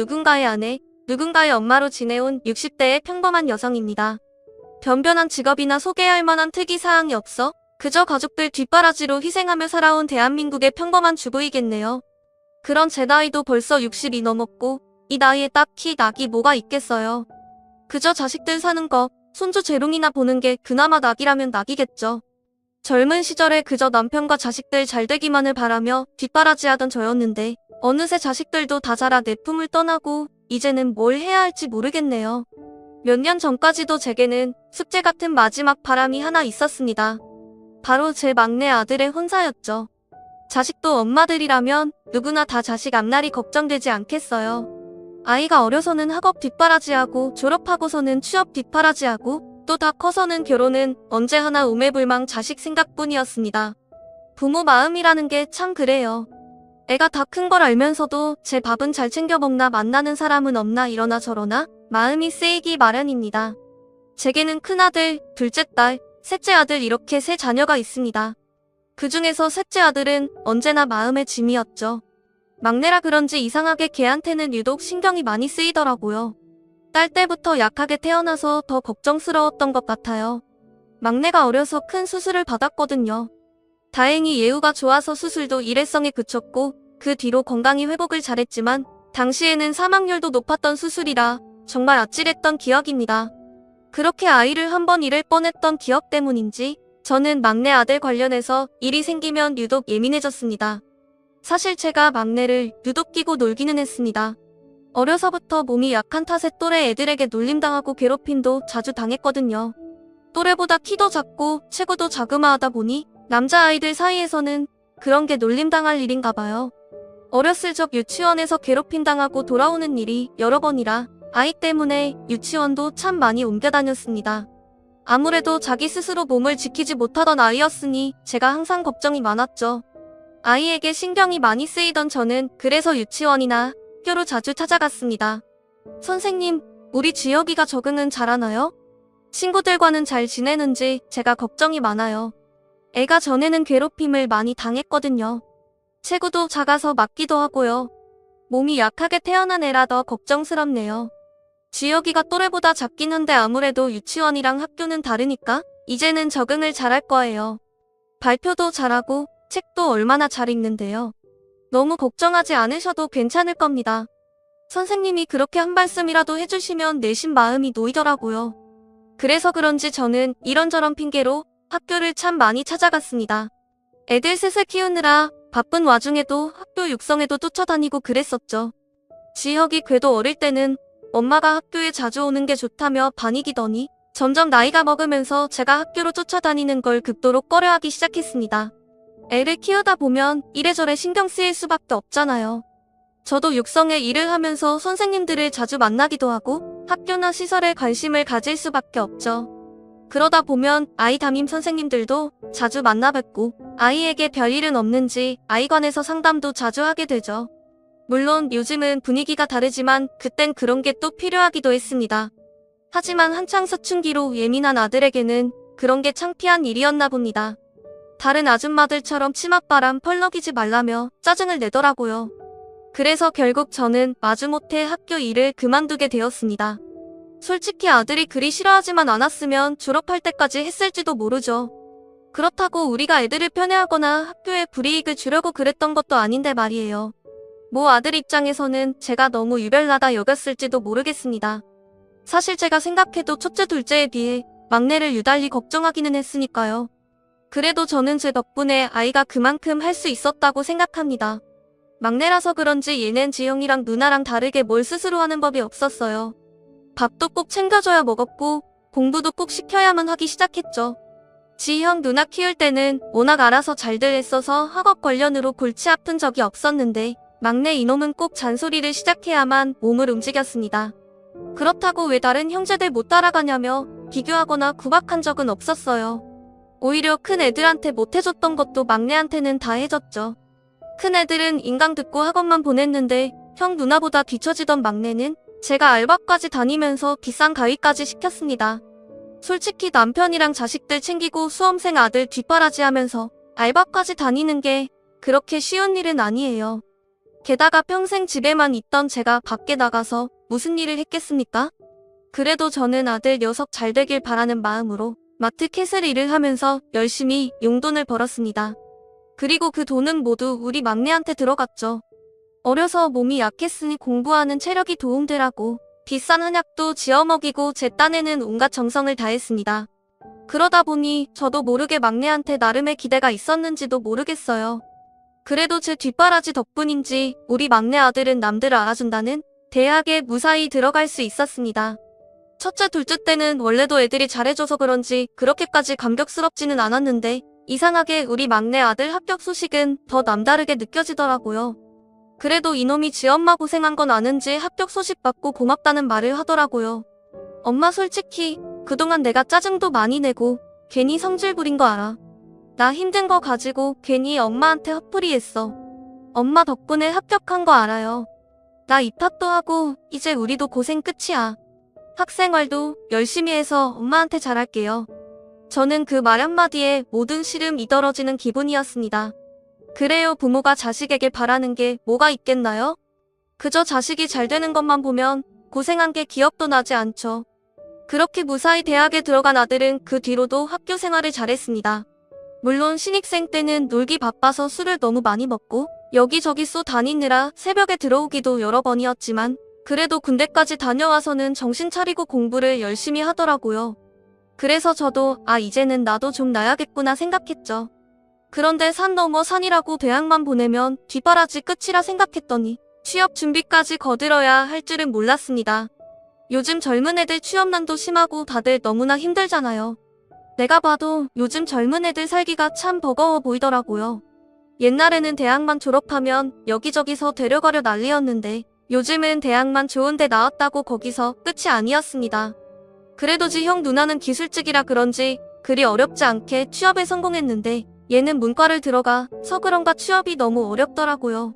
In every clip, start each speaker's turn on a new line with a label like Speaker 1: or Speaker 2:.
Speaker 1: 누군가의 아내, 누군가의 엄마로 지내온 60대의 평범한 여성입니다. 변변한 직업이나 소개할 만한 특이사항이 없어 그저 가족들 뒷바라지로 희생하며 살아온 대한민국의 평범한 주부이겠네요. 그런 제 나이도 벌써 60이 넘었고 이 나이에 딱히 낙이 뭐가 있겠어요. 그저 자식들 사는 거, 손주 재롱이나 보는 게 그나마 낙이라면 낙이겠죠. 젊은 시절에 그저 남편과 자식들 잘 되기만을 바라며 뒷바라지하던 저였는데 어느새 자식들도 다 자라 내 품을 떠나고 이제는 뭘 해야 할지 모르겠네요. 몇 년 전까지도 제게는 숙제 같은 마지막 바람이 하나 있었습니다. 바로 제 막내 아들의 혼사였죠. 자식도 엄마들이라면 누구나 다 자식 앞날이 걱정되지 않겠어요. 아이가 어려서는 학업 뒷바라지하고 졸업하고서는 취업 뒷바라지하고 또 다 커서는 결혼은 언제 하나 오매불망 자식 생각뿐이었습니다. 부모 마음이라는 게 참 그래요. 애가 다 큰 걸 알면서도 제 밥은 잘 챙겨 먹나 만나는 사람은 없나 이러나 저러나 마음이 쓰이기 마련입니다. 제게는 큰아들, 둘째 딸, 셋째 아들 이렇게 세 자녀가 있습니다. 그 중에서 셋째 아들은 언제나 마음의 짐이었죠. 막내라 그런지 이상하게 걔한테는 유독 신경이 많이 쓰이더라고요. 딸 때부터 약하게 태어나서 더 걱정스러웠던 것 같아요. 막내가 어려서 큰 수술을 받았거든요. 다행히 예후가 좋아서 수술도 일회성에 그쳤고 그 뒤로 건강히 회복을 잘했지만 당시에는 사망률도 높았던 수술이라 정말 아찔했던 기억입니다. 그렇게 아이를 한 번 잃을 뻔했던 기억 때문인지 저는 막내 아들 관련해서 일이 생기면 유독 예민해졌습니다. 사실 제가 막내를 유독 끼고 놀기는 했습니다. 어려서부터 몸이 약한 탓에 또래 애들에게 놀림당하고 괴롭힘도 자주 당했거든요. 또래보다 키도 작고 체구도 자그마하다 보니 남자아이들 사이에서는 그런 게 놀림당할 일인가 봐요. 어렸을 적 유치원에서 괴롭힘당하고 돌아오는 일이 여러 번이라 아이 때문에 유치원도 참 많이 옮겨 다녔습니다. 아무래도 자기 스스로 몸을 지키지 못하던 아이였으니 제가 항상 걱정이 많았죠. 아이에게 신경이 많이 쓰이던 저는 그래서 유치원이나 학교로 자주 찾아갔습니다. 선생님, 우리 지혁이가 적응은 잘하나요? 친구들과는 잘 지내는지 제가 걱정이 많아요. 애가 전에는 괴롭힘을 많이 당했거든요. 체구도 작아서 맞기도 하고요. 몸이 약하게 태어난 애라 더 걱정스럽네요. 지혁이가 또래보다 작긴 한데 아무래도 유치원이랑 학교는 다르니까 이제는 적응을 잘할 거예요. 발표도 잘하고 책도 얼마나 잘 읽는데요. 너무 걱정하지 않으셔도 괜찮을 겁니다. 선생님이 그렇게 한 말씀이라도 해주시면 내심 마음이 놓이더라고요. 그래서 그런지 저는 이런저런 핑계로 학교를 참 많이 찾아갔습니다. 애들 셋을 키우느라 바쁜 와중에도 학교 육성에도 쫓아다니고 그랬었죠. 지혁이 궤도 어릴 때는 엄마가 학교에 자주 오는 게 좋다며 반이기더니 점점 나이가 먹으면서 제가 학교로 쫓아다니는 걸 극도로 꺼려하기 시작했습니다. 애를 키우다 보면 이래저래 신경 쓰일 수밖에 없잖아요. 저도 육성에 일을 하면서 선생님들을 자주 만나기도 하고 학교나 시설에 관심을 가질 수밖에 없죠. 그러다 보면 아이 담임 선생님들도 자주 만나 뵙고 아이에게 별일은 없는지 아이관에서 상담도 자주 하게 되죠. 물론 요즘은 분위기가 다르지만 그땐 그런 게 또 필요하기도 했습니다. 하지만 한창 사춘기로 예민한 아들에게는 그런 게 창피한 일이었나 봅니다. 다른 아줌마들처럼 치맛바람 펄럭이지 말라며 짜증을 내더라고요. 그래서 결국 저는 마지못해 학교 일을 그만두게 되었습니다. 솔직히 아들이 그리 싫어하지만 않았으면 졸업할 때까지 했을지도 모르죠. 그렇다고 우리가 애들을 편애하거나 학교에 불이익을 주려고 그랬던 것도 아닌데 말이에요. 모 아들 입장에서는 제가 너무 유별나다 여겼을지도 모르겠습니다. 사실 제가 생각해도 첫째 둘째에 비해 막내를 유달리 걱정하기는 했으니까요. 그래도 저는 제 덕분에 아이가 그만큼 할 수 있었다고 생각합니다. 막내라서 그런지 얘는 지영이랑 누나랑 다르게 뭘 스스로 하는 법이 없었어요. 밥도 꼭 챙겨줘야 먹었고 공부도 꼭 시켜야만 하기 시작했죠. 지형 누나 키울 때는 워낙 알아서 잘들 했어서 학업 관련으로 골치 아픈 적이 없었는데 막내 이놈은 꼭 잔소리를 시작해야만 몸을 움직였습니다. 그렇다고 왜 다른 형제들 못 따라가냐며 비교하거나 구박한 적은 없었어요. 오히려 큰 애들한테 못해줬던 것도 막내한테는 다 해줬죠. 큰 애들은 인강 듣고 학원만 보냈는데 형 누나보다 뒤처지던 막내는 제가 알바까지 다니면서 비싼 가위까지 시켰습니다. 솔직히 남편이랑 자식들 챙기고 수험생 아들 뒷바라지 하면서 알바까지 다니는 게 그렇게 쉬운 일은 아니에요. 게다가 평생 집에만 있던 제가 밖에 나가서 무슨 일을 했겠습니까? 그래도 저는 아들 녀석 잘 되길 바라는 마음으로 마트캐슬 일을 하면서 열심히 용돈을 벌었습니다. 그리고 그 돈은 모두 우리 막내한테 들어갔죠. 어려서 몸이 약했으니 공부하는 체력이 도움되라고 비싼 한약도 지어 먹이고 제 딴에는 온갖 정성을 다했습니다. 그러다 보니 저도 모르게 막내한테 나름의 기대가 있었는지도 모르겠어요. 그래도 제 뒷바라지 덕분인지 우리 막내 아들은 남들을 알아준다는 대학에 무사히 들어갈 수 있었습니다. 첫째, 둘째 때는 원래도 애들이 잘해줘서 그런지 그렇게까지 감격스럽지는 않았는데 이상하게 우리 막내 아들 합격 소식은 더 남다르게 느껴지더라고요. 그래도 이놈이 지 엄마 고생한 건 아는지 합격 소식 받고 고맙다는 말을 하더라고요. 엄마 솔직히 그동안 내가 짜증도 많이 내고 괜히 성질 부린 거 알아. 나 힘든 거 가지고 괜히 엄마한테 헛풀이했어. 엄마 덕분에 합격한 거 알아요. 나 입학도 하고 이제 우리도 고생 끝이야. 학생활도 열심히 해서 엄마한테 잘할게요. 저는 그 말 한마디에 모든 시름이 떨어지는 기분이었습니다. 그래요, 부모가 자식에게 바라는 게 뭐가 있겠나요? 그저 자식이 잘 되는 것만 보면 고생한 게 기억도 나지 않죠. 그렇게 무사히 대학에 들어간 아들은 그 뒤로도 학교 생활을 잘했습니다. 물론 신입생 때는 놀기 바빠서 술을 너무 많이 먹고 여기저기 쏘 다니느라 새벽에 들어오기도 여러 번이었지만 그래도 군대까지 다녀와서는 정신 차리고 공부를 열심히 하더라고요. 그래서 저도 이제는 나도 좀 나야겠구나 생각했죠. 그런데 산 넘어 산이라고 대학만 보내면 뒷바라지 끝이라 생각했더니 취업 준비까지 거들어야 할 줄은 몰랐습니다. 요즘 젊은 애들 취업난도 심하고 다들 너무나 힘들잖아요. 내가 봐도 요즘 젊은 애들 살기가 참 버거워 보이더라고요. 옛날에는 대학만 졸업하면 여기저기서 데려가려 난리였는데 요즘은 대학만 좋은 데 나왔다고 거기서 끝이 아니었습니다. 그래도 지 형 누나는 기술직이라 그런지 그리 어렵지 않게 취업에 성공했는데 얘는 문과를 들어가서 그런가 취업이 너무 어렵더라고요.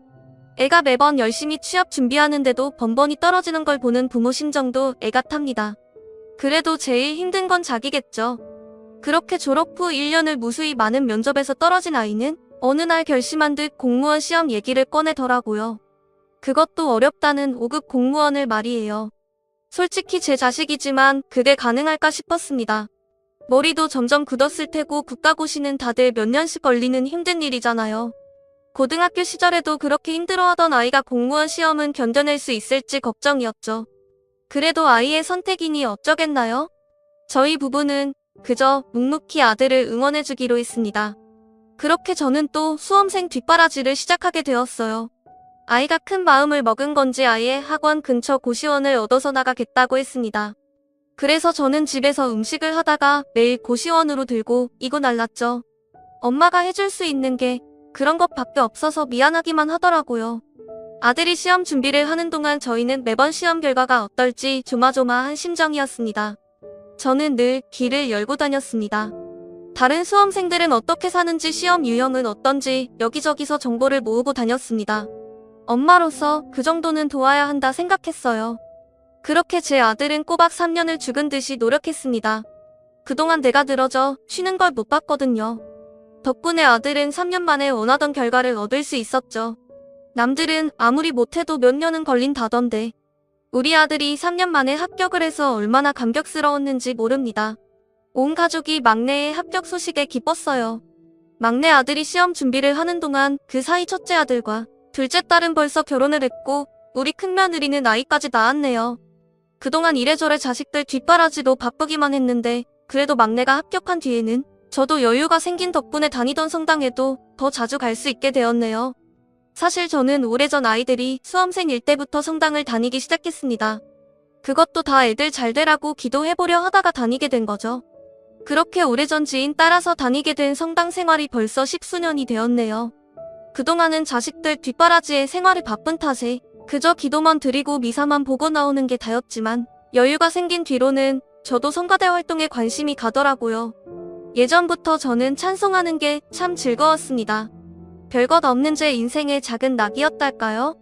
Speaker 1: 애가 매번 열심히 취업 준비하는데도 번번이 떨어지는 걸 보는 부모 심정도 애가 탑니다. 그래도 제일 힘든 건 자기겠죠. 그렇게 졸업 후 1년을 무수히 많은 면접에서 떨어진 아이는 어느 날 결심한 듯 공무원 시험 얘기를 꺼내더라고요. 그것도 어렵다는 5급 공무원을 말이에요. 솔직히 제 자식이지만 그게 가능할까 싶었습니다. 머리도 점점 굳었을 테고 국가고시는 다들 몇 년씩 걸리는 힘든 일이잖아요. 고등학교 시절에도 그렇게 힘들어하던 아이가 공무원 시험은 견뎌낼 수 있을지 걱정이었죠. 그래도 아이의 선택이니 어쩌겠나요? 저희 부부는 그저 묵묵히 아들을 응원해주기로 했습니다. 그렇게 저는 또 수험생 뒷바라지를 시작하게 되었어요. 아이가 큰 마음을 먹은 건지 아예 학원 근처 고시원을 얻어서 나가겠다고 했습니다. 그래서 저는 집에서 음식을 하다가 매일 고시원으로 들고 이고 날랐죠. 엄마가 해줄 수 있는 게 그런 것밖에 없어서 미안하기만 하더라고요. 아들이 시험 준비를 하는 동안 저희는 매번 시험 결과가 어떨지 조마조마한 심정이었습니다. 저는 늘 길을 열고 다녔습니다. 다른 수험생들은 어떻게 사는지 시험 유형은 어떤지 여기저기서 정보를 모으고 다녔습니다. 엄마로서 그 정도는 도와야 한다 생각했어요. 그렇게 제 아들은 꼬박 3년을 죽은 듯이 노력했습니다. 그동안 내가 늘어져 쉬는 걸 못 봤거든요. 덕분에 아들은 3년 만에 원하던 결과를 얻을 수 있었죠. 남들은 아무리 못해도 몇 년은 걸린다던데 우리 아들이 3년 만에 합격을 해서 얼마나 감격스러웠는지 모릅니다. 온 가족이 막내의 합격 소식에 기뻤어요. 막내 아들이 시험 준비를 하는 동안 그 사이 첫째 아들과 둘째 딸은 벌써 결혼을 했고 우리 큰며느리는 아이까지 낳았네요. 그동안 이래저래 자식들 뒷바라지로 바쁘기만 했는데 그래도 막내가 합격한 뒤에는 저도 여유가 생긴 덕분에 다니던 성당에도 더 자주 갈 수 있게 되었네요. 사실 저는 오래전 아이들이 수험생일 때부터 성당을 다니기 시작했습니다. 그것도 다 애들 잘 되라고 기도해보려 하다가 다니게 된 거죠. 그렇게 오래전 지인 따라서 다니게 된 성당 생활이 벌써 10수년이 되었네요. 그동안은 자식들 뒷바라지에 생활이 바쁜 탓에 그저 기도만 드리고 미사만 보고 나오는 게 다였지만 여유가 생긴 뒤로는 저도 성가대 활동에 관심이 가더라고요. 예전부터 저는 찬송하는 게 참 즐거웠습니다. 별것 없는 제 인생의 작은 낙이었달까요?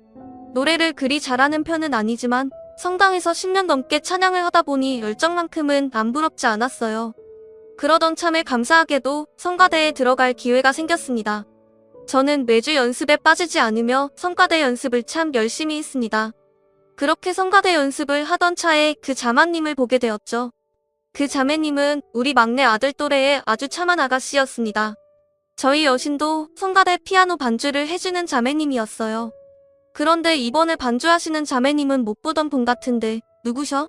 Speaker 1: 노래를 그리 잘하는 편은 아니지만 성당에서 10년 넘게 찬양을 하다 보니 열정만큼은 안 부럽지 않았어요. 그러던 참에 감사하게도 성가대에 들어갈 기회가 생겼습니다. 저는 매주 연습에 빠지지 않으며 성가대 연습을 참 열심히 했습니다. 그렇게 성가대 연습을 하던 차에 그 자매님을 보게 되었죠. 그 자매님은 우리 막내 아들 또래의 아주 참한 아가씨였습니다. 저희 여신도 성가대 피아노 반주를 해주는 자매님이었어요. 그런데 이번에 반주하시는 자매님은 못 보던 분 같은데 누구셔?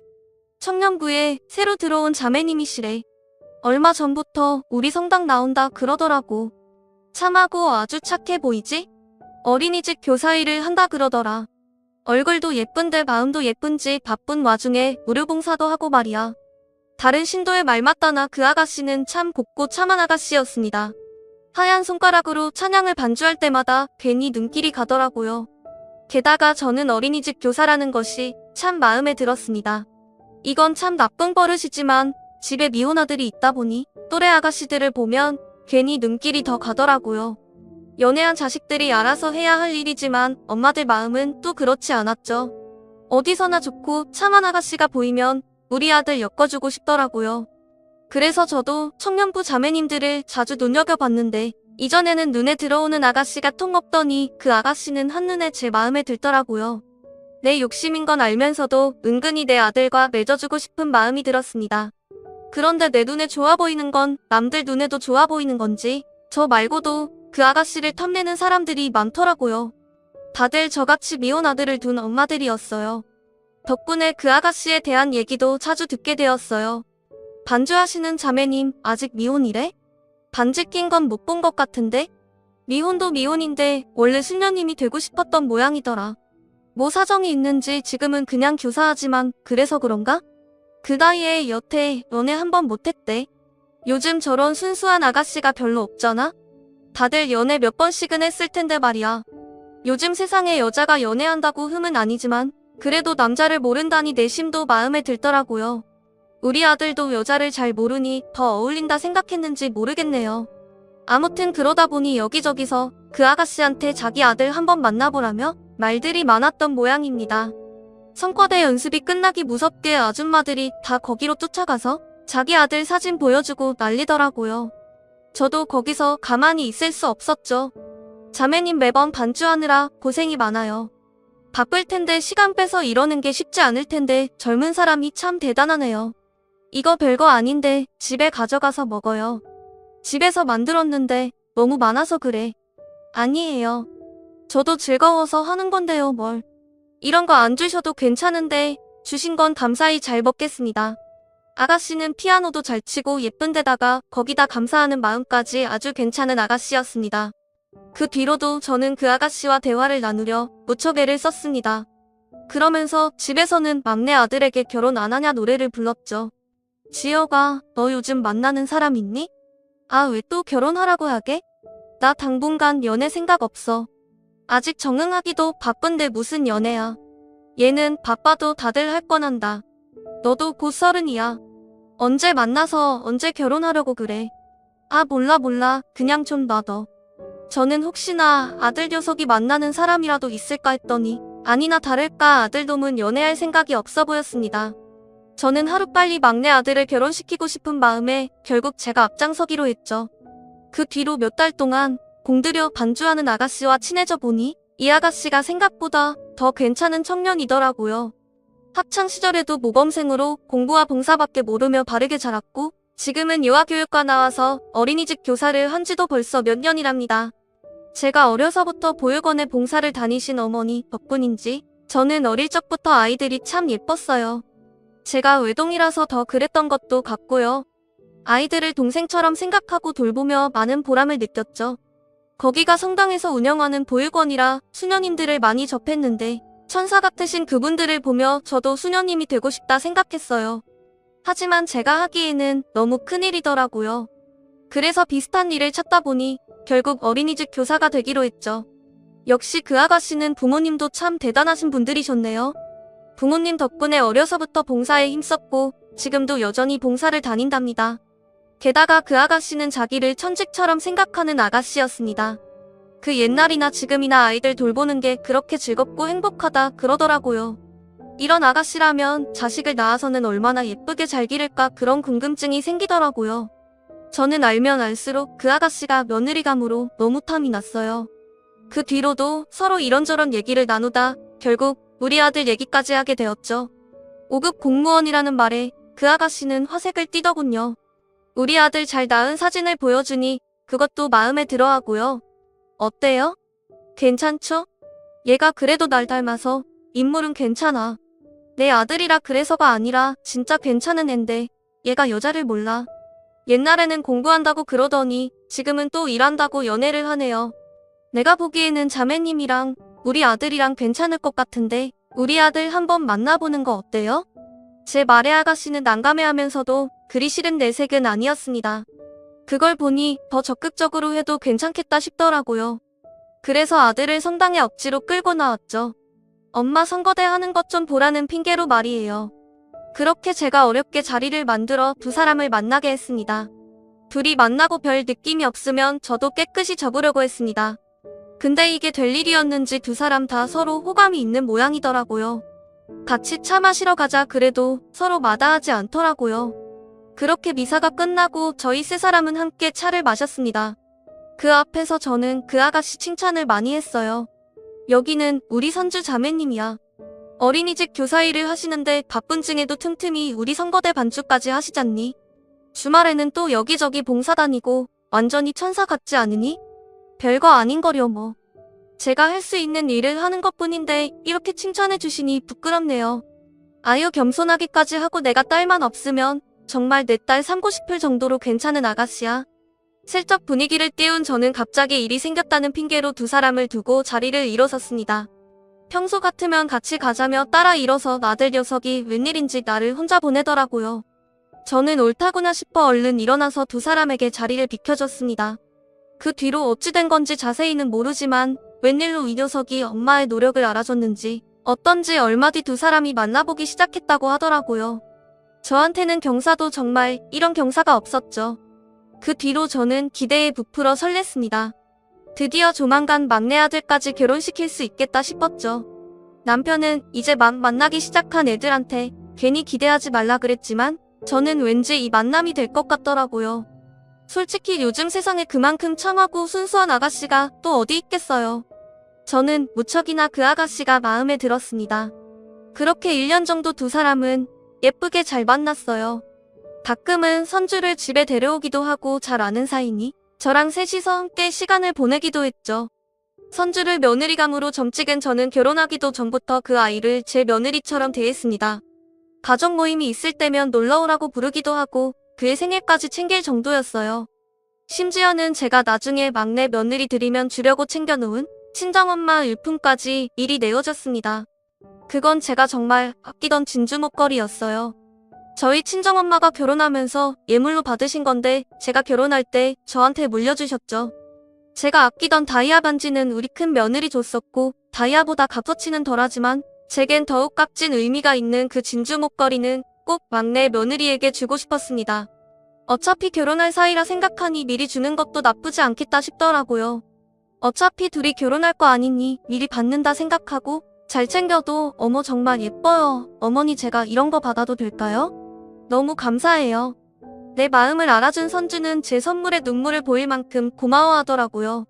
Speaker 1: 청년부에 새로 들어온 자매님이시래. 얼마 전부터 우리 성당 나온다 그러더라고. 참하고 아주 착해 보이지? 어린이집 교사 일을 한다 그러더라. 얼굴도 예쁜데 마음도 예쁜지 바쁜 와중에 무료봉사도 하고 말이야. 다른 신도의 말 맞다나 그 아가씨는 참 곱고 참한 아가씨였습니다. 하얀 손가락으로 찬양을 반주할 때마다 괜히 눈길이 가더라고요. 게다가 저는 어린이집 교사라는 것이 참 마음에 들었습니다. 이건 참 나쁜 버릇이지만 집에 미혼 아들이 있다 보니 또래 아가씨들을 보면 괜히 눈길이 더 가더라고요. 연애한 자식들이 알아서 해야 할 일이지만 엄마들 마음은 또 그렇지 않았죠. 어디서나 좋고 참한 아가씨가 보이면 우리 아들 엮어주고 싶더라고요. 그래서 저도 청년부 자매님들을 자주 눈여겨봤는데 이전에는 눈에 들어오는 아가씨가 통 없더니 그 아가씨는 한눈에 제 마음에 들더라고요. 내 욕심인 건 알면서도 은근히 내 아들과 맺어주고 싶은 마음이 들었습니다. 그런데 내 눈에 좋아 보이는 건 남들 눈에도 좋아 보이는 건지 저 말고도 그 아가씨를 탐내는 사람들이 많더라고요. 다들 저같이 미혼 아들을 둔 엄마들이었어요. 덕분에 그 아가씨에 대한 얘기도 자주 듣게 되었어요. 반주하시는 자매님 아직 미혼이래? 반지 낀 건 못 본 것 같은데? 미혼도 미혼인데 원래 수녀님이 되고 싶었던 모양이더라. 뭐 사정이 있는지 지금은 그냥 교사하지만 그래서 그런가? 그 나이에 여태 연애 한 번 못했대. 요즘 저런 순수한 아가씨가 별로 없잖아? 다들 연애 몇 번씩은 했을 텐데 말이야. 요즘 세상에 여자가 연애한다고 흠은 아니지만 그래도 남자를 모른다니 내심도 마음에 들더라고요. 우리 아들도 여자를 잘 모르니 더 어울린다 생각했는지 모르겠네요. 아무튼 그러다 보니 여기저기서 그 아가씨한테 자기 아들 한번 만나보라며 말들이 많았던 모양입니다. 성과대 연습이 끝나기 무섭게 아줌마들이 다 거기로 쫓아가서 자기 아들 사진 보여주고 난리더라고요. 저도 거기서 가만히 있을 수 없었죠. 자매님 매번 반주하느라 고생이 많아요. 바쁠 텐데 시간 빼서 이러는 게 쉽지 않을 텐데 젊은 사람이 참 대단하네요. 이거 별거 아닌데 집에 가져가서 먹어요. 집에서 만들었는데 너무 많아서 그래. 아니에요. 저도 즐거워서 하는 건데요 뭘. 이런 거 안 주셔도 괜찮은데 주신 건 감사히 잘 먹겠습니다. 아가씨는 피아노도 잘 치고 예쁜데다가 거기다 감사하는 마음까지 아주 괜찮은 아가씨였습니다. 그 뒤로도 저는 그 아가씨와 대화를 나누려 무척 애를 썼습니다. 그러면서 집에서는 막내 아들에게 결혼 안 하냐 노래를 불렀죠. 지혁아, 너 요즘 만나는 사람 있니? 아, 왜 또 결혼하라고 하게? 나 당분간 연애 생각 없어. 아직 정응하기도 바쁜데 무슨 연애야. 얘는 바빠도 다들 할 건 한다. 너도 곧 30이야. 언제 만나서 언제 결혼하려고 그래. 아, 몰라. 그냥 좀 놔둬. 저는 혹시나 아들 녀석이 만나는 사람이라도 있을까 했더니 아니나 다를까 아들 놈은 연애할 생각이 없어 보였습니다. 저는 하루빨리 막내 아들을 결혼시키고 싶은 마음에 결국 제가 앞장서기로 했죠. 그 뒤로 몇 달 동안 공들여 반주하는 아가씨와 친해져 보니 이 아가씨가 생각보다 더 괜찮은 청년이더라고요. 학창시절에도 모범생으로 공부와 봉사밖에 모르며 바르게 자랐고 지금은 유아교육과 나와서 어린이집 교사를 한 지도 벌써 몇 년이랍니다. 제가 어려서부터 보육원에 봉사를 다니신 어머니 덕분인지 저는 어릴 적부터 아이들이 참 예뻤어요. 제가 외동이라서 더 그랬던 것도 같고요. 아이들을 동생처럼 생각하고 돌보며 많은 보람을 느꼈죠. 거기가 성당에서 운영하는 보육원이라 수녀님들을 많이 접했는데 천사 같으신 그분들을 보며 저도 수녀님이 되고 싶다 생각했어요. 하지만 제가 하기에는 너무 큰일이더라고요. 그래서 비슷한 일을 찾다 보니 결국 어린이집 교사가 되기로 했죠. 역시 그 아가씨는 부모님도 참 대단하신 분들이셨네요. 부모님 덕분에 어려서부터 봉사에 힘썼고 지금도 여전히 봉사를 다닌답니다. 게다가 그 아가씨는 자기를 천직처럼 생각하는 아가씨였습니다. 그 옛날이나 지금이나 아이들 돌보는 게 그렇게 즐겁고 행복하다 그러더라고요. 이런 아가씨라면 자식을 낳아서는 얼마나 예쁘게 잘 기를까 그런 궁금증이 생기더라고요. 저는 알면 알수록 그 아가씨가 며느리감으로 너무 탐이 났어요. 그 뒤로도 서로 이런저런 얘기를 나누다 결국 우리 아들 얘기까지 하게 되었죠. 5급 공무원이라는 말에 그 아가씨는 화색을 띠더군요. 우리 아들 잘 낳은 사진을 보여주니 그것도 마음에 들어 하고요. 어때요? 괜찮죠? 얘가 그래도 날 닮아서 인물은 괜찮아. 내 아들이라 그래서가 아니라 진짜 괜찮은 앤데 얘가 여자를 몰라. 옛날에는 공부한다고 그러더니 지금은 또 일한다고 연애를 하네요. 내가 보기에는 자매님이랑 우리 아들이랑 괜찮을 것 같은데 우리 아들 한번 만나보는 거 어때요? 제 말에 아가씨는 난감해하면서도 그리 싫은 내색은 아니었습니다. 그걸 보니 더 적극적으로 해도 괜찮겠다 싶더라고요. 그래서 아들을 성당에 억지로 끌고 나왔죠. 엄마 선거대 하는 것 좀 보라는 핑계로 말이에요. 그렇게 제가 어렵게 자리를 만들어 두 사람을 만나게 했습니다. 둘이 만나고 별 느낌이 없으면 저도 깨끗이 접으려고 했습니다. 근데 이게 될 일이었는지 두 사람 다 서로 호감이 있는 모양이더라고요. 같이 차 마시러 가자 그래도 서로 마다하지 않더라고요. 그렇게 미사가 끝나고 저희 세 사람은 함께 차를 마셨습니다. 그 앞에서 저는 그 아가씨 칭찬을 많이 했어요. 여기는 우리 선주 자매님이야. 어린이집 교사 일을 하시는데 바쁜 중에도 틈틈이 우리 선거대 반주까지 하시잖니? 주말에는 또 여기저기 봉사 다니고 완전히 천사 같지 않으니? 별거 아닌 거려 뭐. 제가 할 수 있는 일을 하는 것뿐인데 이렇게 칭찬해 주시니 부끄럽네요. 아유 겸손하기까지 하고 내가 딸만 없으면 정말 내 딸 삼고 싶을 정도로 괜찮은 아가씨야. 슬쩍 분위기를 띄운 저는 갑자기 일이 생겼다는 핑계로 두 사람을 두고 자리를 일어섰습니다. 평소 같으면 같이 가자며 따라 일어서 아들 녀석이 웬일인지 나를 혼자 보내더라고요. 저는 옳다구나 싶어 얼른 일어나서 두 사람에게 자리를 비켜줬습니다. 그 뒤로 어찌 된 건지 자세히는 모르지만 웬일로 이 녀석이 엄마의 노력을 알아줬는지 어떤지 얼마 뒤 두 사람이 만나보기 시작했다고 하더라고요. 저한테는 경사도 정말 이런 경사가 없었죠. 그 뒤로 저는 기대에 부풀어 설렜습니다. 드디어 조만간 막내 아들까지 결혼시킬 수 있겠다 싶었죠. 남편은 이제 막 만나기 시작한 애들한테 괜히 기대하지 말라 그랬지만 저는 왠지 이 만남이 될 것 같더라고요. 솔직히 요즘 세상에 그만큼 청하고 순수한 아가씨가 또 어디 있겠어요. 저는 무척이나 그 아가씨가 마음에 들었습니다. 그렇게 1년 정도 두 사람은 예쁘게 잘 만났어요. 가끔은 선주를 집에 데려오기도 하고 잘 아는 사이니 저랑 셋이서 함께 시간을 보내기도 했죠. 선주를 며느리감으로 점찍은 저는 결혼하기도 전부터 그 아이를 제 며느리처럼 대했습니다. 가족 모임이 있을 때면 놀러오라고 부르기도 하고 그의 생일까지 챙길 정도였어요. 심지어는 제가 나중에 막내 며느리 들이면 주려고 챙겨놓은 친정엄마 일품까지 일이 내어졌습니다. 그건 제가 정말 아끼던 진주 목걸이였어요. 저희 친정엄마가 결혼하면서 예물로 받으신 건데 제가 결혼할 때 저한테 물려주셨죠. 제가 아끼던 다이아 반지는 우리 큰 며느리 줬었고 다이아보다 값어치는 덜하지만 제겐 더욱 값진 의미가 있는 그 진주 목걸이는 꼭 막내 며느리에게 주고 싶었습니다. 어차피 결혼할 사이라 생각하니 미리 주는 것도 나쁘지 않겠다 싶더라고요. 어차피 둘이 결혼할 거 아니니 미리 받는다 생각하고 잘 챙겨도 어머 정말 예뻐요. 어머니 제가 이런 거 받아도 될까요? 너무 감사해요. 내 마음을 알아준 선주는 제 선물에 눈물을 보일 만큼 고마워하더라고요.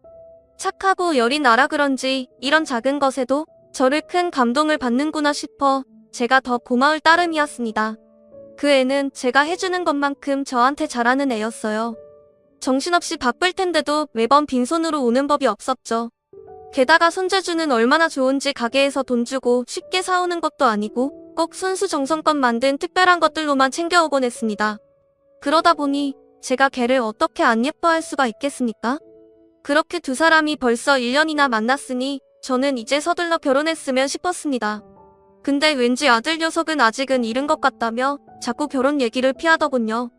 Speaker 1: 착하고 여린 아라 그런지 이런 작은 것에도 저를 큰 감동을 받는구나 싶어 제가 더 고마울 따름이었습니다. 그 애는 제가 해주는 것만큼 저한테 잘하는 애였어요. 정신없이 바쁠 텐데도 매번 빈손으로 오는 법이 없었죠. 게다가 손재주는 얼마나 좋은지 가게에서 돈 주고 쉽게 사오는 것도 아니고 꼭 순수 정성껏 만든 특별한 것들로만 챙겨오곤 했습니다. 그러다 보니 제가 걔를 어떻게 안 예뻐할 수가 있겠습니까? 그렇게 두 사람이 벌써 1년이나 만났으니 저는 이제 서둘러 결혼했으면 싶었습니다. 근데 왠지 아들 녀석은 아직은 이른 것 같다며 자꾸 결혼 얘기를 피하더군요.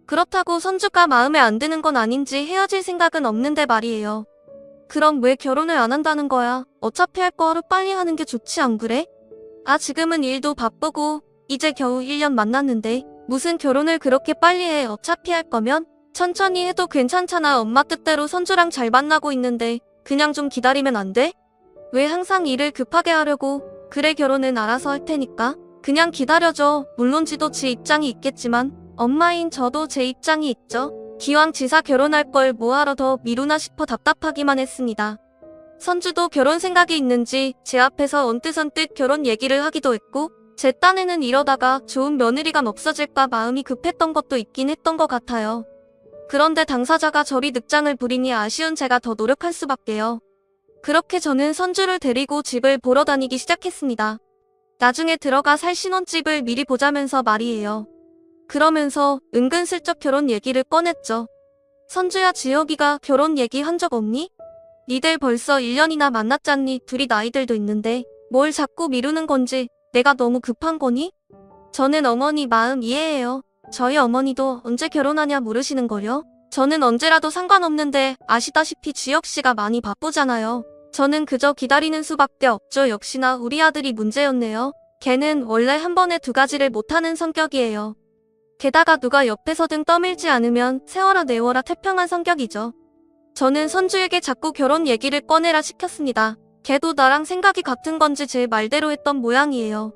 Speaker 1: 그렇다고 선주가 마음에 안 드는 건 아닌지 헤어질 생각은 없는데 말이에요. 그럼 왜 결혼을 안 한다는 거야? 어차피 할 거 하루빨리 하는 게 좋지 안 그래? 아 지금은 일도 바쁘고 이제 겨우 1년 만났는데 무슨 결혼을 그렇게 빨리 해. 어차피 할 거면 천천히 해도 괜찮잖아. 엄마 뜻대로 선주랑 잘 만나고 있는데 그냥 좀 기다리면 안 돼? 왜 항상 일을 급하게 하려고. 그래 결혼은 알아서 할 테니까 그냥 기다려줘. 물론 지도 제 입장이 있겠지만 엄마인 저도 제 입장이 있죠. 기왕 지사 결혼할 걸 뭐하러 더 미루나 싶어 답답하기만 했습니다. 선주도 결혼 생각이 있는지 제 앞에서 언뜻언뜻 결혼 얘기를 하기도 했고 제 딴에는 이러다가 좋은 며느리가 없어질까 마음이 급했던 것도 있긴 했던 것 같아요. 그런데 당사자가 저리 늑장을 부리니 아쉬운 제가 더 노력할 수밖에요. 그렇게 저는 선주를 데리고 집을 보러 다니기 시작했습니다. 나중에 들어가 살 신혼집을 미리 보자면서 말이에요. 그러면서 은근슬쩍 결혼 얘기를 꺼냈죠. 선주야, 지혁이가 결혼 얘기 한 적 없니? 니들 벌써 1년이나 만났잖니. 둘이 나이들도 있는데 뭘 자꾸 미루는 건지 내가 너무 급한 거니? 저는 어머니 마음 이해해요. 저희 어머니도 언제 결혼하냐 물으시는걸요? 저는 언제라도 상관없는데 아시다시피 지혁씨가 많이 바쁘잖아요. 저는 그저 기다리는 수밖에 없죠. 역시나 우리 아들이 문제였네요. 걔는 원래 한 번에 두 가지를 못하는 성격이에요. 게다가 누가 옆에서 등 떠밀지 않으면 세워라 내워라 태평한 성격이죠. 저는 선주에게 자꾸 결혼 얘기를 꺼내라 시켰습니다. 걔도 나랑 생각이 같은 건지 제 말대로 했던 모양이에요.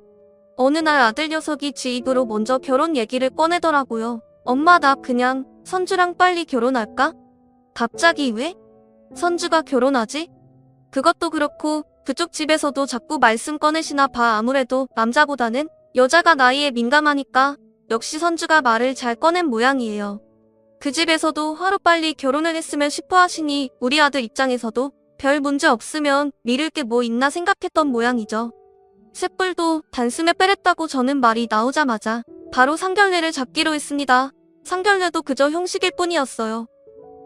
Speaker 1: 어느 날 아들 녀석이 지 입으로 먼저 결혼 얘기를 꺼내더라고요. 엄마, 나 그냥 선주랑 빨리 결혼할까? 갑자기 왜? 선주가 결혼하지? 그것도 그렇고 그쪽 집에서도 자꾸 말씀 꺼내시나 봐. 아무래도 남자보다는 여자가 나이에 민감하니까 역시 선주가 말을 잘 꺼낸 모양이에요. 그 집에서도 하루빨리 결혼을 했으면 싶어 하시니 우리 아들 입장에서도 별 문제 없으면 미룰 게 뭐 있나 생각했던 모양이죠. 쇳불도 단숨에 빼랬다고 저는 말이 나오자마자 바로 상견례를 잡기로 했습니다. 상견례도 그저 형식일 뿐이었어요.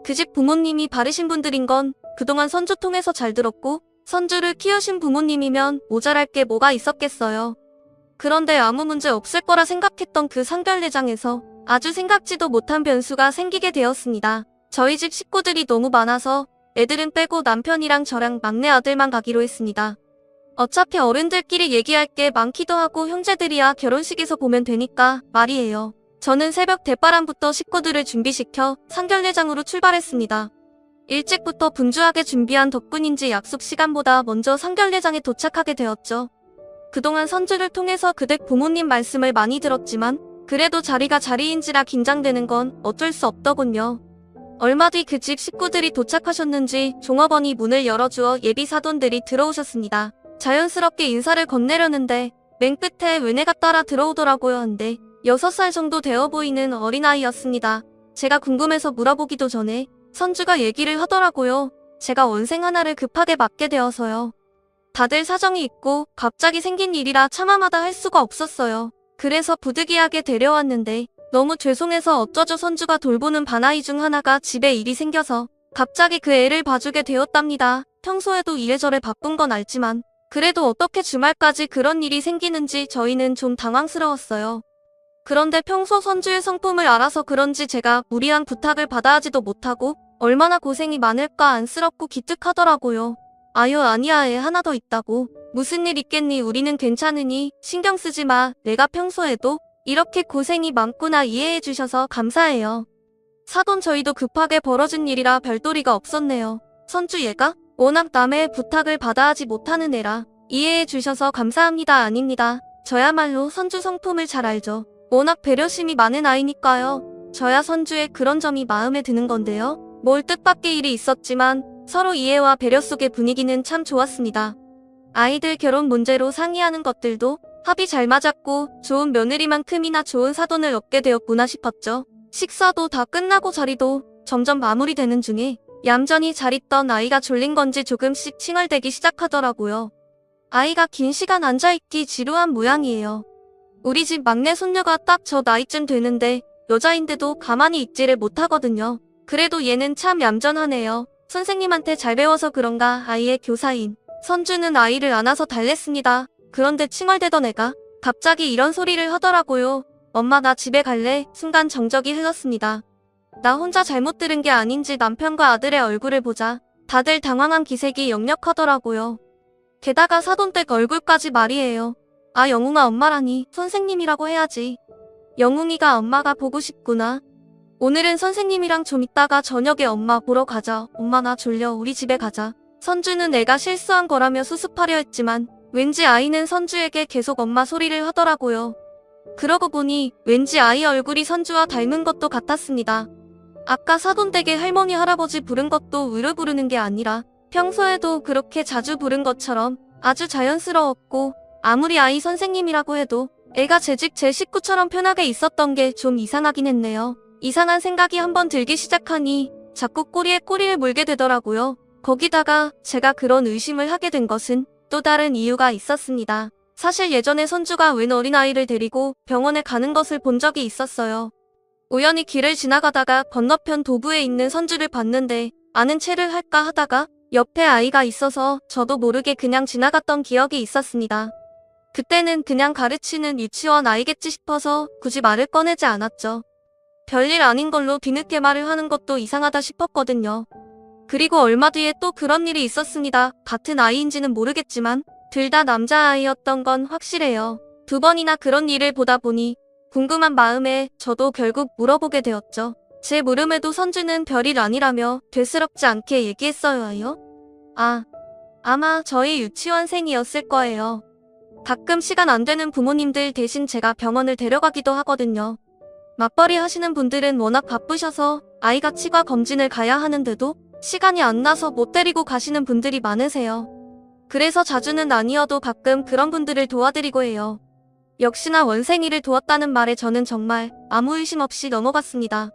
Speaker 1: 그 집 부모님이 바르신 분들인 건 그동안 선주 통해서 잘 들었고 선주를 키우신 부모님이면 모자랄 게 뭐가 있었겠어요. 그런데 아무 문제 없을 거라 생각했던 그 상견례장에서 아주 생각지도 못한 변수가 생기게 되었습니다. 저희 집 식구들이 너무 많아서 애들은 빼고 남편이랑 저랑 막내 아들만 가기로 했습니다. 어차피 어른들끼리 얘기할 게 많기도 하고 형제들이야 결혼식에서 보면 되니까 말이에요. 저는 새벽 대바람부터 식구들을 준비시켜 상견례장으로 출발했습니다. 일찍부터 분주하게 준비한 덕분인지 약속 시간보다 먼저 상견례장에 도착하게 되었죠. 그동안 선주를 통해서 그댁 부모님 말씀을 많이 들었지만 그래도 자리가 자리인지라 긴장되는 건 어쩔 수 없더군요. 얼마 뒤 그 집 식구들이 도착하셨는지 종업원이 문을 열어주어 예비 사돈들이 들어오셨습니다. 자연스럽게 인사를 건네려는데 맨 끝에 외내가 따라 들어오더라고요. 한데 6살 정도 되어 보이는 어린아이였습니다. 제가 궁금해서 물어보기도 전에 선주가 얘기를 하더라고요. 제가 원생 하나를 급하게 맡게 되어서요. 다들 사정이 있고 갑자기 생긴 일이라 참아마다 할 수가 없었어요. 그래서 부득이하게 데려왔는데 너무 죄송해서 어쩌죠. 선주가 돌보는 반아이 중 하나가 집에 일이 생겨서 갑자기 그 애를 봐주게 되었답니다. 평소에도 이래저래 바쁜 건 알지만 그래도 어떻게 주말까지 그런 일이 생기는지 저희는 좀 당황스러웠어요. 그런데 평소 선주의 성품을 알아서 그런지 제가 무리한 부탁을 받아 하지도 못하고 얼마나 고생이 많을까 안쓰럽고 기특하더라고요. 아유, 아니야, 애 하나 더 있다고. 무슨 일 있겠니? 우리는 괜찮으니 신경 쓰지 마. 내가 평소에도 이렇게 고생이 많구나 이해해 주셔서 감사해요. 사돈 저희도 급하게 벌어진 일이라 별도리가 없었네요. 선주 얘가 워낙 남의 부탁을 받아 하지 못하는 애라 이해해 주셔서 감사합니다. 아닙니다. 저야말로 선주 성품을 잘 알죠. 워낙 배려심이 많은 아이니까요. 저야 선주의 그런 점이 마음에 드는 건데요. 뭘 뜻밖의 일이 있었지만 서로 이해와 배려 속의 분위기는 참 좋았습니다. 아이들 결혼 문제로 상의하는 것들도 합이 잘 맞았고 좋은 며느리만큼이나 좋은 사돈을 얻게 되었구나 싶었죠. 식사도 다 끝나고 자리도 점점 마무리되는 중에 얌전히 잘 있던 아이가 졸린 건지 조금씩 칭얼대기 시작하더라고요. 아이가 긴 시간 앉아있기 지루한 모양이에요. 우리 집 막내 손녀가 딱 저 나이쯤 되는데 여자인데도 가만히 있지를 못하거든요. 그래도 얘는 참 얌전하네요. 선생님한테 잘 배워서 그런가 아이의 교사인 선주는 아이를 안아서 달랬습니다. 그런데 칭얼대던 애가 갑자기 이런 소리를 하더라고요. 엄마, 나 집에 갈래. 순간 정적이 흘렀습니다. 나 혼자 잘못 들은 게 아닌지 남편과 아들의 얼굴을 보자 다들 당황한 기색이 역력하더라고요. 게다가 사돈댁 얼굴까지 말이에요. 아, 영웅아, 엄마라니 선생님이라고 해야지. 영웅이가 엄마가 보고 싶구나. 오늘은 선생님이랑 좀 이따가 저녁에 엄마 보러 가자. 엄마, 나 졸려. 우리 집에 가자. 선주는 애가 실수한 거라며 수습하려 했지만 왠지 아이는 선주에게 계속 엄마 소리를 하더라고요. 그러고 보니 왠지 아이 얼굴이 선주와 닮은 것도 같았습니다. 아까 사돈댁에 할머니 할아버지 부른 것도 의뢰 부르는 게 아니라 평소에도 그렇게 자주 부른 것처럼 아주 자연스러웠고, 아무리 아이 선생님이라고 해도 애가 제 집 제 식구처럼 편하게 있었던 게 좀 이상하긴 했네요. 이상한 생각이 한번 들기 시작하니 자꾸 꼬리에 꼬리를 물게 되더라고요. 거기다가 제가 그런 의심을 하게 된 것은 또 다른 이유가 있었습니다. 사실 예전에 선주가 웬 어린아이를 데리고 병원에 가는 것을 본 적이 있었어요. 우연히 길을 지나가다가 건너편 도구에 있는 선주를 봤는데 아는 체를 할까 하다가 옆에 아이가 있어서 저도 모르게 그냥 지나갔던 기억이 있었습니다. 그때는 그냥 가르치는 유치원 아이겠지 싶어서 굳이 말을 꺼내지 않았죠. 별일 아닌 걸로 뒤늦게 말을 하는 것도 이상하다 싶었거든요. 그리고 얼마 뒤에 또 그런 일이 있었습니다. 같은 아이인지는 모르겠지만 둘 다 남자아이였던 건 확실해요. 2번이나 그런 일을 보다 보니 궁금한 마음에 저도 결국 물어보게 되었죠. 제 물음에도 선주는 별일 아니라며 되스럽지 않게 얘기했어요. 아마 저희 유치원생이었을 거예요. 가끔 시간 안 되는 부모님들 대신 제가 병원을 데려가기도 하거든요. 맞벌이 하시는 분들은 워낙 바쁘셔서 아이가 치과 검진을 가야 하는데도 시간이 안 나서 못 데리고 가시는 분들이 많으세요. 그래서 자주는 아니어도 가끔 그런 분들을 도와드리고 해요. 역시나 원생이를 도왔다는 말에 저는 정말 아무 의심 없이 넘어갔습니다.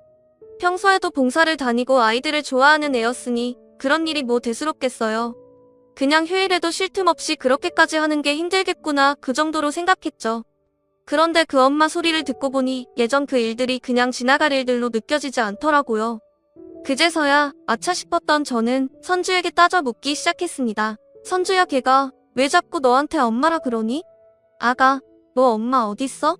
Speaker 1: 평소에도 봉사를 다니고 아이들을 좋아하는 애였으니 그런 일이 뭐 대수롭겠어요. 그냥 휴일에도 쉴 틈 없이 그렇게까지 하는 게 힘들겠구나 그 정도로 생각했죠. 그런데 그 엄마 소리를 듣고 보니 예전 그 일들이 그냥 지나갈 일들로 느껴지지 않더라고요. 그제서야 아차 싶었던 저는 선주에게 따져 묻기 시작했습니다. 선주야, 걔가 왜 자꾸 너한테 엄마라 그러니? 아가, 너 엄마 어딨어?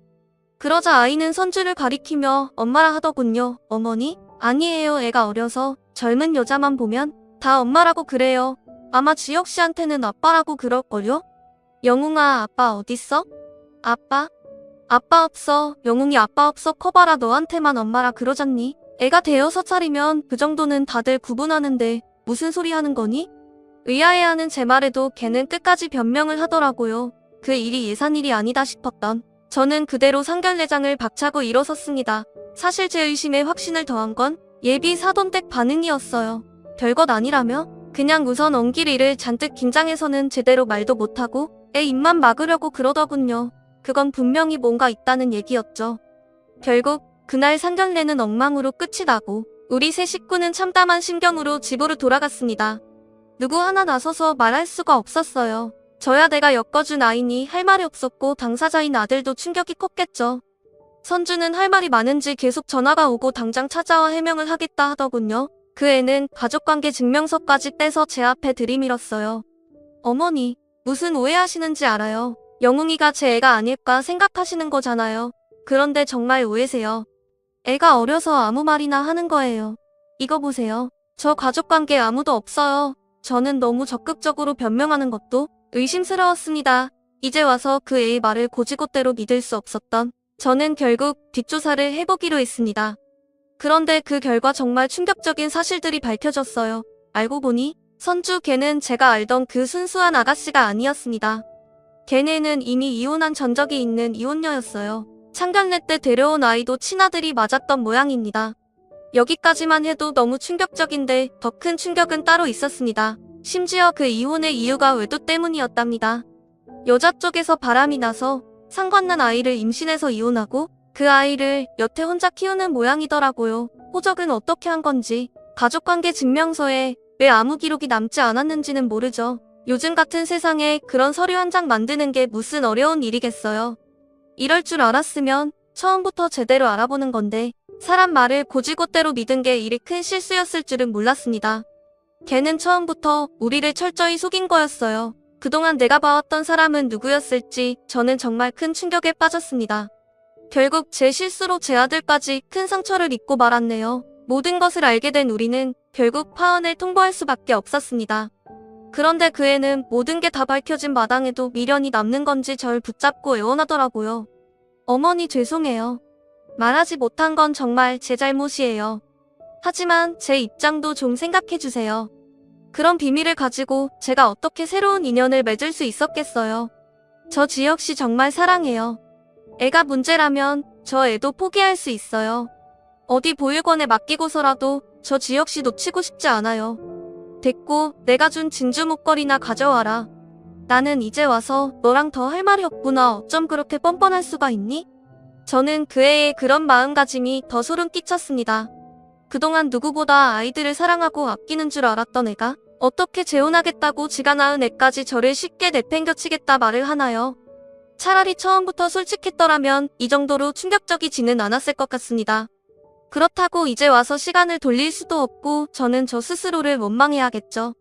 Speaker 1: 그러자 아이는 선주를 가리키며 엄마라 하더군요. 어머니? 아니에요. 애가 어려서 젊은 여자만 보면 다 엄마라고 그래요. 아마 지혁씨한테는 아빠라고 그럴걸요? 영웅아, 아빠 어딨어? 아빠? 아빠 없어. 영웅이 아빠 없어. 커봐라. 너한테만 엄마라 그러잖니? 애가 대여섯 살이면 그 정도는 다들 구분하는데 무슨 소리 하는 거니? 의아해하는 제 말에도 걔는 끝까지 변명을 하더라고요. 그 일이 예산일이 아니다 싶었던 저는 그대로 상견례장을 박차고 일어섰습니다. 사실 제 의심에 확신을 더한 건 예비 사돈댁 반응이었어요. 별것 아니라며? 그냥 우선 엉길 일을 잔뜩 긴장해서는 제대로 말도 못하고 애 입만 막으려고 그러더군요. 그건 분명히 뭔가 있다는 얘기였죠. 결국 그날 상견례는 엉망으로 끝이 나고 우리 세 식구는 참담한 심경으로 집으로 돌아갔습니다. 누구 하나 나서서 말할 수가 없었어요. 저야 내가 엮어준 아이니 할 말이 없었고 당사자인 아들도 충격이 컸겠죠. 선주는 할 말이 많은지 계속 전화가 오고 당장 찾아와 해명을 하겠다 하더군요. 그 애는 가족관계 증명서까지 떼서 제 앞에 들이밀었어요. 어머니, 무슨 오해하시는지 알아요. 영웅이가 제 애가 아닐까 생각하시는 거잖아요. 그런데 정말 오해세요. 애가 어려서 아무 말이나 하는 거예요. 이거 보세요. 저 가족관계 아무도 없어요. 저는 너무 적극적으로 변명하는 것도 의심스러웠습니다. 이제 와서 그 애의 말을 곧이곧대로 믿을 수 없었던 저는 결국 뒷조사를 해보기로 했습니다. 그런데 그 결과 정말 충격적인 사실들이 밝혀졌어요. 알고 보니 선주 걔는 제가 알던 그 순수한 아가씨가 아니었습니다. 걔네는 이미 이혼한 전적이 있는 이혼녀였어요. 상견례 때 데려온 아이도 친아들이 맞았던 모양입니다. 여기까지만 해도 너무 충격적인데 더 큰 충격은 따로 있었습니다. 심지어 그 이혼의 이유가 외도 때문이었답니다. 여자 쪽에서 바람이 나서 상관난 아이를 임신해서 이혼하고 그 아이를 여태 혼자 키우는 모양이더라고요. 호적은 어떻게 한 건지, 가족관계 증명서에 왜 아무 기록이 남지 않았는지는 모르죠. 요즘 같은 세상에 그런 서류 한 장 만드는 게 무슨 어려운 일이겠어요. 이럴 줄 알았으면 처음부터 제대로 알아보는 건데 사람 말을 곧이곧대로 믿은 게 이리 큰 실수였을 줄은 몰랐습니다. 걔는 처음부터 우리를 철저히 속인 거였어요. 그동안 내가 봐왔던 사람은 누구였을지 저는 정말 큰 충격에 빠졌습니다. 결국 제 실수로 제 아들까지 큰 상처를 입고 말았네요. 모든 것을 알게 된 우리는 결국 파혼을 통보할 수밖에 없었습니다. 그런데 그 애는 모든 게 다 밝혀진 마당에도 미련이 남는 건지 절 붙잡고 애원하더라고요. 어머니 죄송해요. 말하지 못한 건 정말 제 잘못이에요. 하지만 제 입장도 좀 생각해주세요. 그런 비밀을 가지고 제가 어떻게 새로운 인연을 맺을 수 있었겠어요. 저 지혁씨 정말 사랑해요. 애가 문제라면 저 애도 포기할 수 있어요. 어디 보육원에 맡기고서라도 저 지혁 씨 놓치고 싶지 않아요. 됐고, 내가 준 진주 목걸이나 가져와라. 나는 이제 와서 너랑 더 할 말이 없구나. 어쩜 그렇게 뻔뻔할 수가 있니? 저는 그 애의 그런 마음가짐이 더 소름 끼쳤습니다. 그동안 누구보다 아이들을 사랑하고 아끼는 줄 알았던 애가 어떻게 재혼하겠다고 지가 낳은 애까지 저를 쉽게 내팽겨치겠다 말을 하나요? 차라리 처음부터 솔직했더라면 이 정도로 충격적이지는 않았을 것 같습니다. 그렇다고 이제 와서 시간을 돌릴 수도 없고 저는 저 스스로를 원망해야겠죠.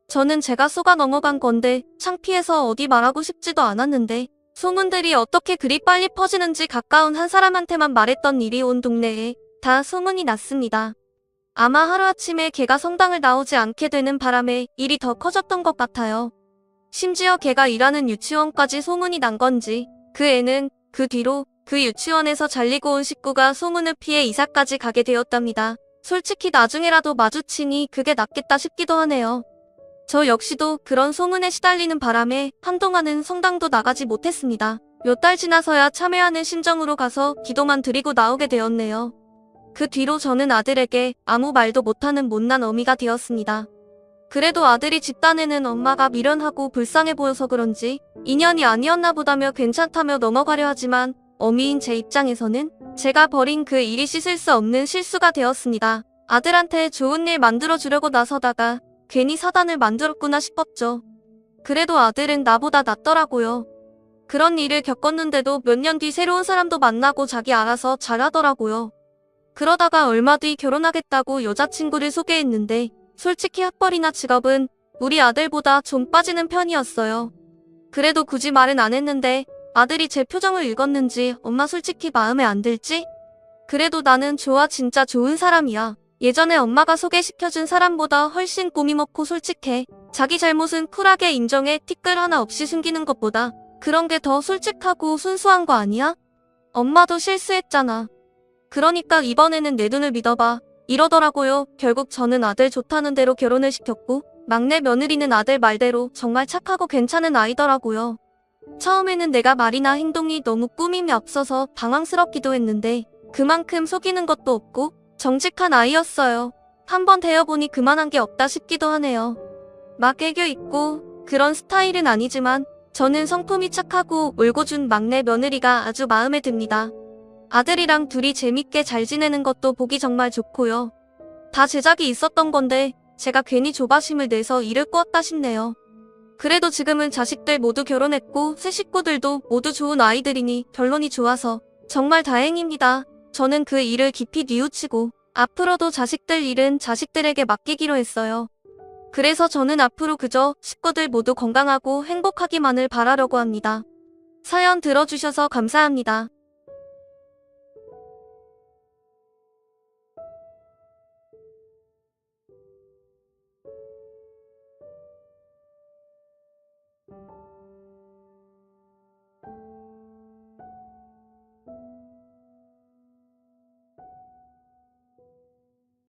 Speaker 1: 저는 제가 속아 넘어간 건데 창피해서 어디 말하고 싶지도 않았는데 소문들이 어떻게 그리 빨리 퍼지는지 가까운 한 사람한테만 말했던 일이 온 동네에 다 소문이 났습니다. 아마 하루아침에 걔가 성당을 나오지 않게 되는 바람에 일이 더 커졌던 것 같아요. 심지어 걔가 일하는 유치원까지 소문이 난 건지 그 애는 그 뒤로 그 유치원에서 잘리고 온 식구가 소문을 피해 이사까지 가게 되었답니다. 솔직히 나중에라도 마주치니 그게 낫겠다 싶기도 하네요. 저 역시도 그런 소문에 시달리는 바람에 한동안은 성당도 나가지 못했습니다. 몇 달 지나서야 참회하는 심정으로 가서 기도만 드리고 나오게 되었네요. 그 뒤로 저는 아들에게 아무 말도 못하는 못난 어미가 되었습니다. 그래도 아들이 집단에는 엄마가 미련하고 불쌍해 보여서 그런지 인연이 아니었나 보다며 괜찮다며 넘어가려 하지만 어미인 제 입장에서는 제가 벌인 그 일이 씻을 수 없는 실수가 되었습니다. 아들한테 좋은 일 만들어주려고 나서다가 괜히 사단을 만들었구나 싶었죠. 그래도 아들은 나보다 낫더라고요. 그런 일을 겪었는데도 몇 년 뒤 새로운 사람도 만나고 자기 알아서 잘하더라고요. 그러다가 얼마 뒤 결혼하겠다고 여자친구를 소개했는데 솔직히 학벌이나 직업은 우리 아들보다 좀 빠지는 편이었어요. 그래도 굳이 말은 안 했는데 아들이 제 표정을 읽었는지 엄마 솔직히 마음에 안 들지? 그래도 나는 좋아 진짜 좋은 사람이야. 예전에 엄마가 소개시켜준 사람보다 훨씬 꿈이 먹고 솔직해. 자기 잘못은 쿨하게 인정해 티끌 하나 없이 숨기는 것보다 그런 게 더 솔직하고 순수한 거 아니야? 엄마도 실수했잖아. 그러니까 이번에는 내 눈을 믿어봐. 이러더라고요. 결국 저는 아들 좋다는 대로 결혼을 시켰고 막내 며느리는 아들 말대로 정말 착하고 괜찮은 아이더라고요. 처음에는 내가 말이나 행동이 너무 꾸밈이 앞서서 당황스럽기도 했는데 그만큼 속이는 것도 없고 정직한 아이였어요. 한번 대여보니 그만한 게 없다 싶기도 하네요. 막 애교 있고 그런 스타일은 아니지만 저는 성품이 착하고 올고준 막내 며느리가 아주 마음에 듭니다. 아들이랑 둘이 재밌게 잘 지내는 것도 보기 정말 좋고요. 다 제작이 있었던 건데 제가 괜히 조바심을 내서 일을 꼬았다 싶네요. 그래도 지금은 자식들 모두 결혼했고 새 식구들도 모두 좋은 아이들이니 결론이 좋아서 정말 다행입니다. 저는 그 일을 깊이 뉘우치고 앞으로도 자식들 일은 자식들에게 맡기기로 했어요. 그래서 저는 앞으로 그저 식구들 모두 건강하고 행복하기만을 바라려고 합니다. 사연 들어주셔서 감사합니다.